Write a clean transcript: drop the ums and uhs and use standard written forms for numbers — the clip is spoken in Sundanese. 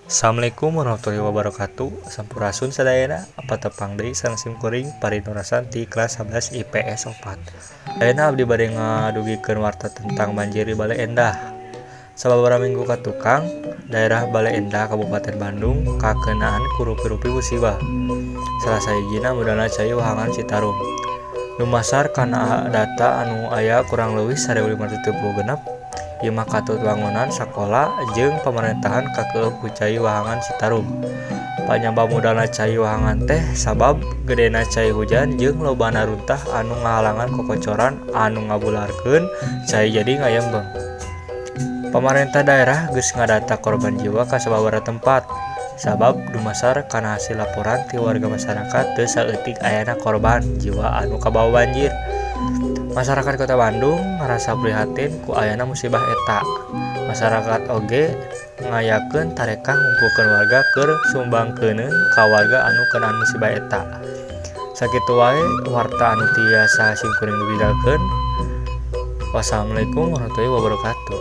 Assalamualaikum warahmatullahi wabarakatuh. Sampurasun sadayana apa tepang deui sareng simkuring parinurasan ti kelas 11 IPS 4. Ayeuna abdi bade ngadugikeun warta tentang banjir di Bale Endah. Sababaraha minggu ka tukang, daerah Bale Endah Kabupaten Bandung kakenaan ku rupi-rupi musibah. Salah sahijina modalna cai Wahangan Citarum. Lumasar kana data anu aya kurang leuwih 1576. Ieu mah katut wangunan sakola jeung pamerintahan kakeueuh ku Cai Wahangan Citarum. Panyabab modalna cai Wahangan teh sabab gedena cai hujan jeung lobana runtah anu ngahalangan kokocoran anu ngabularkeun cai jadi ngayembeng. Pamarentah daerah geus ngadata korban jiwa ka sababaraha tempat. Sabab dumasar kana hasil laporan ti warga masyarakat teu saeutik ayana korban jiwa anu kabawa banjir. Masyarakat Kota Bandung ngarasa prihatin ku ayana musibah eta. Masyarakat oge ngayakeun tarekah ngumpulkeun warga keur sumbangkeuneun ka warga anu keunaan musibah eta. Sakitu wae warta anu tiasa simkuring dibidalkeun. Wassalamualaikum warahmatullahi wabarakatuh.